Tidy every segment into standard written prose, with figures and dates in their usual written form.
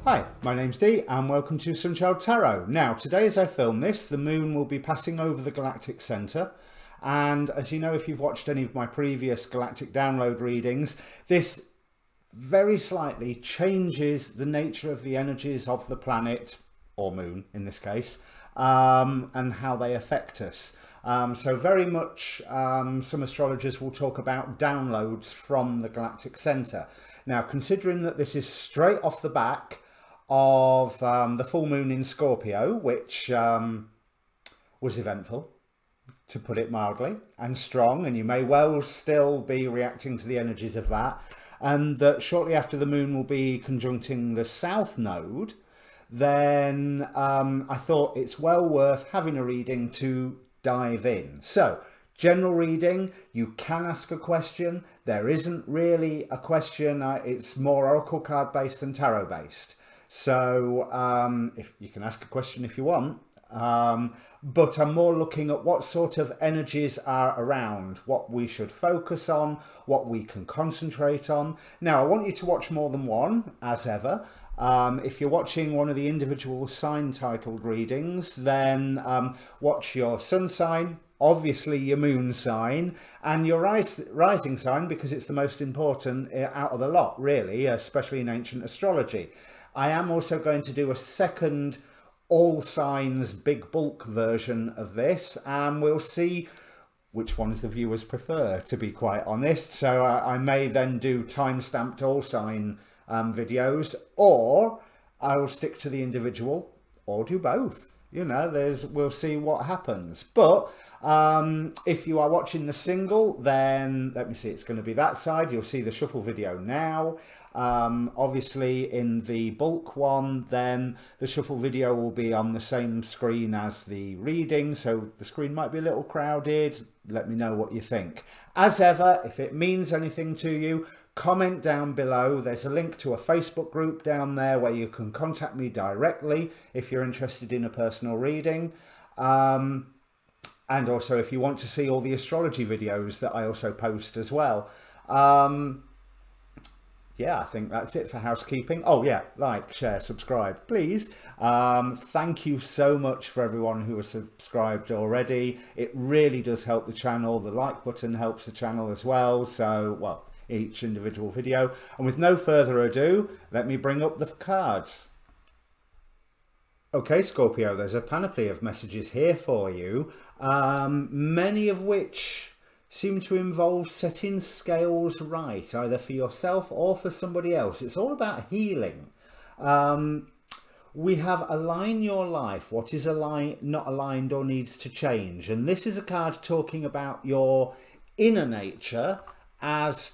Hi, my name's Dee and welcome to Sunchild Tarot. Now, today as I film this, the moon will be passing over the Galactic Centre. And as you know, if you've watched any of my previous Galactic download readings, this very slightly changes the nature of the energies of the planet, or moon in this case, and how they affect us. So very much some astrologers will talk about downloads from the Galactic Centre. Now, considering that this is straight off the back of the full moon in Scorpio, which was eventful, to put it mildly, and strong, and you may well still be reacting to the energies of that, and that shortly after the moon will be conjuncting the south node, then I thought it's well worth having a reading to dive in. So, general reading, you can ask a question. There isn't really a question, it's more oracle card based than tarot based. So if you can ask a question if you want, but I'm more looking at what sort of energies are around, what we should focus on, what we can concentrate on. Now, I want you to watch more than one, as ever. If you're watching one of the individual sign titled readings, then watch your sun sign, obviously your moon sign, and your rising sign, because it's the most important out of the lot, really, especially in ancient astrology. I am also going to do a second all signs big bulk version of this, and we'll see which ones the viewers prefer, to be quite honest. So I may then do time-stamped all sign videos, or I'll stick to the individual, or do both. You know, we'll see what happens. But if you are watching the single, then let me see, it's going to be that side. You'll see the shuffle video now. Obviously in the bulk one, then the shuffle video will be on the same screen as the reading, so the screen might be a little crowded. Let me know what you think. As ever, if it means anything to you, comment down below. There's a link to a Facebook group down there where you can contact me directly if you're interested in a personal reading. And also if you want to see all the astrology videos that I also post as well. Yeah, I think that's it for housekeeping. Oh yeah, like, share, subscribe, please. Thank you so much for everyone who has subscribed already. It really does help the channel. The like button helps the channel as well. So, well, each individual video. And with no further ado, let me bring up the cards. Okay, Scorpio, there's a panoply of messages here for you, many of which seem to involve setting scales right, either for yourself or for somebody else. It's all about healing. We have align your life, what is not aligned or needs to change. And this is a card talking about your inner nature as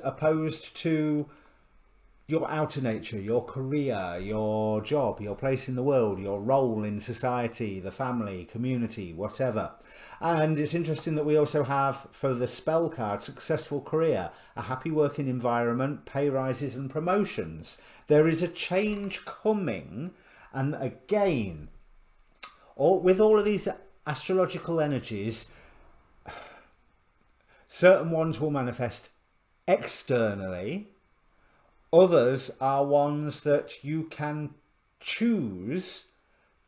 opposed to your outer nature, your career, your job, your place in the world, your role in society, the family, community, whatever. And it's interesting that we also have, for the spell card, successful career, a happy working environment, pay rises and promotions. There is a change coming, and again, with all of these astrological energies, certain ones will manifest externally. Others are ones that you can choose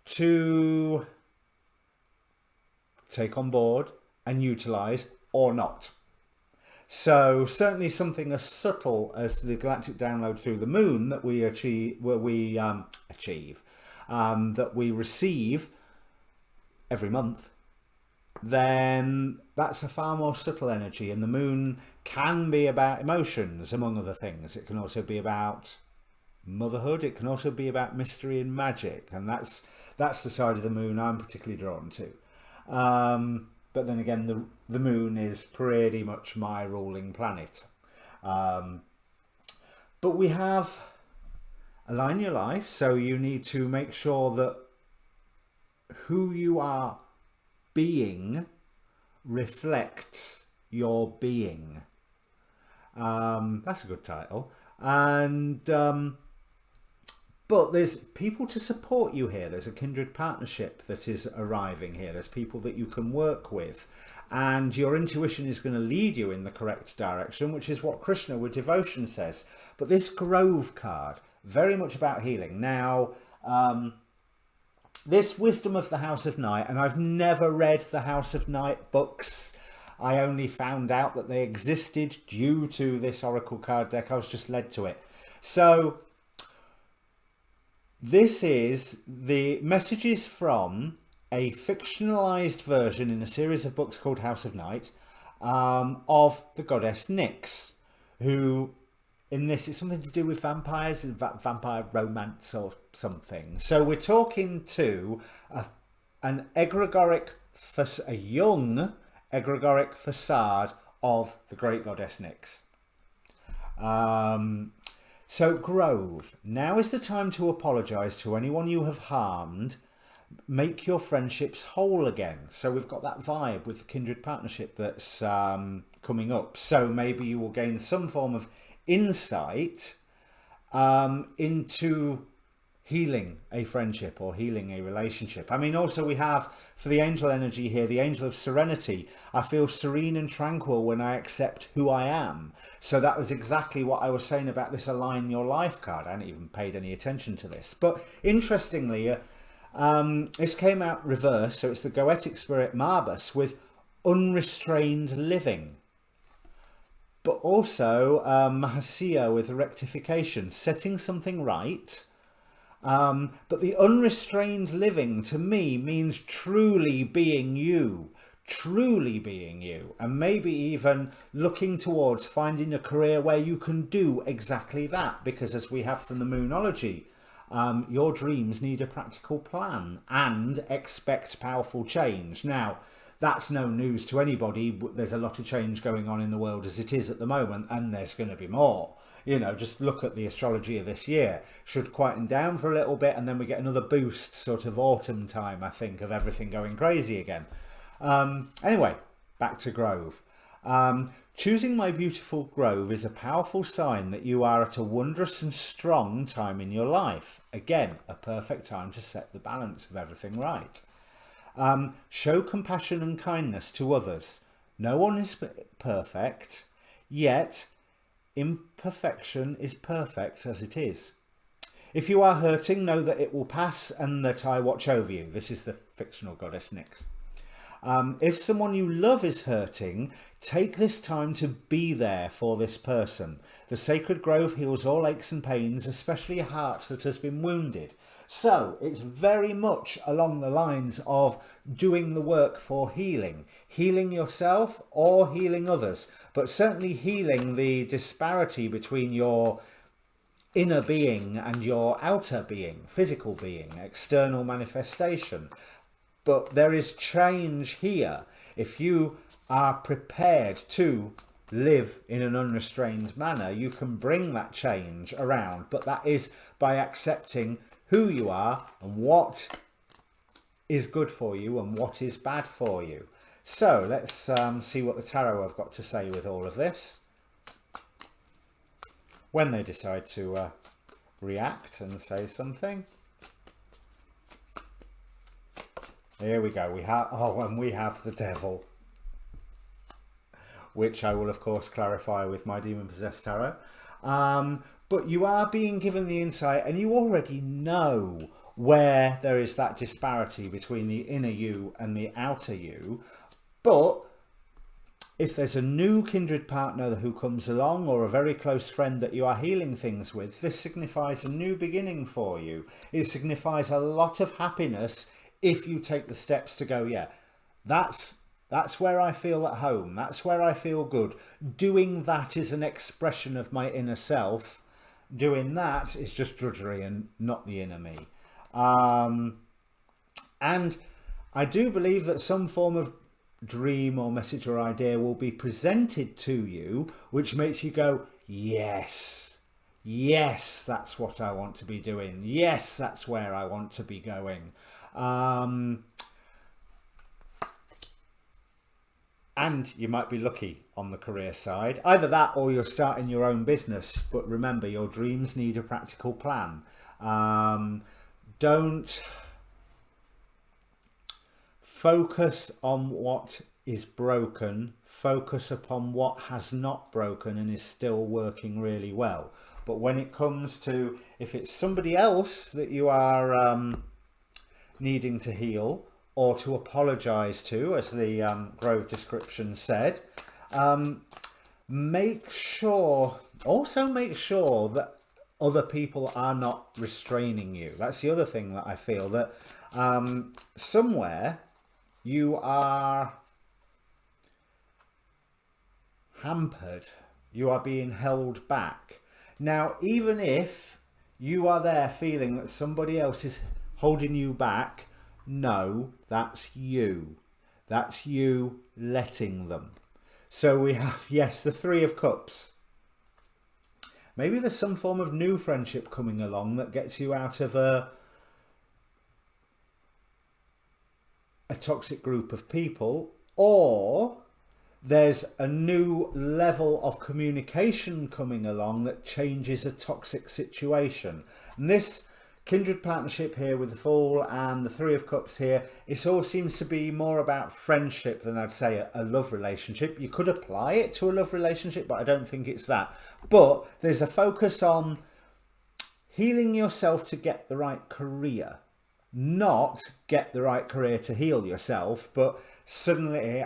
to take on board and utilize or not. So certainly something as subtle as the galactic download through the moon that we that we receive every month, then that's a far more subtle energy. And the moon can be about emotions, among other things. It can also be about motherhood. It can also be about mystery and magic, and that's the side of the moon I'm particularly drawn to. But then again, the moon is pretty much my ruling planet. But we have align your life, so you need to make sure that who you are being reflects your being. That's a good title. And but there's people to support you here. There's a kindred partnership that is arriving here. There's people that you can work with, and your intuition is going to lead you in the correct direction, which is what Krishna with devotion says. But this Grove card, very much about healing. Now, this Wisdom of the House of Night, and I've never read the House of Night books. I only found out that they existed due to this Oracle card deck. I was just led to it. So this is the messages from a fictionalized version in a series of books called House of Night of the goddess Nyx, who in this, it's something to do with vampires and vampire romance or something. So we're talking to a young egregoric facade of the great goddess Nyx. So Grove, now is the time to apologise to anyone you have harmed. Make your friendships whole again. So we've got that vibe with the kindred partnership that's coming up. So maybe you will gain some form of insight into healing a friendship or healing a relationship. I mean, also we have, for the angel energy here, the angel of serenity. I feel serene and tranquil when I accept who I am. So that was exactly what I was saying about this Align Your Life card. I hadn't even paid any attention to this. But interestingly, this came out reverse. So it's the Goetic spirit Marbus with unrestrained living. But also Mahasea with rectification, setting something right. But the unrestrained living to me means truly being you, and maybe even looking towards finding a career where you can do exactly that, because as we have from the Moonology, your dreams need a practical plan and expect powerful change. Now, that's no news to anybody. There's a lot of change going on in the world as it is at the moment, and there's going to be more. You know, just look at the astrology of this year. Should quieten down for a little bit, and then we get another boost sort of autumn time, I think, of everything going crazy again. Anyway, back to Grove. Choosing my beautiful Grove is a powerful sign that you are at a wondrous and strong time in your life. Again, a perfect time to set the balance of everything right. Show compassion and kindness to others. No one is perfect, yet imperfection is perfect as it is. If you are hurting, know that it will pass and that I watch over you. This is the fictional goddess Nyx. If someone you love is hurting, take this time to be there for this person. The sacred grove heals all aches and pains, especially a heart that has been wounded. So it's very much along the lines of doing the work for healing. Healing yourself or healing others, but certainly healing the disparity between your inner being and your outer being, physical being, external manifestation. But there is change here. If you are prepared to live in an unrestrained manner, you can bring that change around. But that is by accepting who you are and what is good for you and what is bad for you. So let's see what the tarot have got to say with all of this when they decide to react and say something. Here we go. We have, and we have the devil, which I will of course clarify with my demon possessed tarot. But you are being given the insight, and you already know where there is that disparity between the inner you and the outer you. But if there's a new kindred partner who comes along, or a very close friend that you are healing things with, this signifies a new beginning for you. It signifies a lot of happiness if you take the steps to go, yeah, that's where I feel at home. That's where I feel good. Doing that is an expression of my inner self. Doing that is just drudgery and not the inner me. And I do believe that some form of dream or message or idea will be presented to you, which makes you go, yes, yes, that's what I want to be doing. Yes, that's where I want to be going. And you might be lucky on the career side. Either that or you're starting your own business. But remember, your dreams need a practical plan. Don't focus on what is broken, focus upon what has not broken and is still working really well. But when it comes to, if it's somebody else that you are needing to heal or to apologize to, as the Grove description said, make sure that other people are not restraining you. That's the other thing that I feel, that somewhere you are hampered, you are being held back. Now, even if you are there feeling that somebody else is holding you back, no, that's you. That's you letting them. So we have, yes, the Three of Cups. Maybe there's some form of new friendship coming along that gets you out of a toxic group of people, or there's a new level of communication coming along that changes a toxic situation. And this kindred partnership here with the Fool and the Three of Cups here, it all seems to be more about friendship than I'd say a love relationship. You could apply it to a love relationship, but I don't think it's that. But there's a focus on healing yourself to get the right career, not get the right career to heal yourself, but suddenly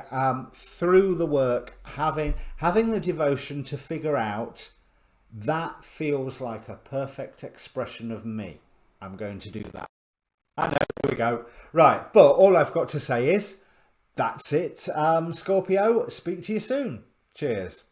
through the work, having the devotion to figure out, that feels like a perfect expression of me. I'm going to do that. I know, here we go. Right, but all I've got to say is, that's it, Scorpio. Speak to you soon. Cheers.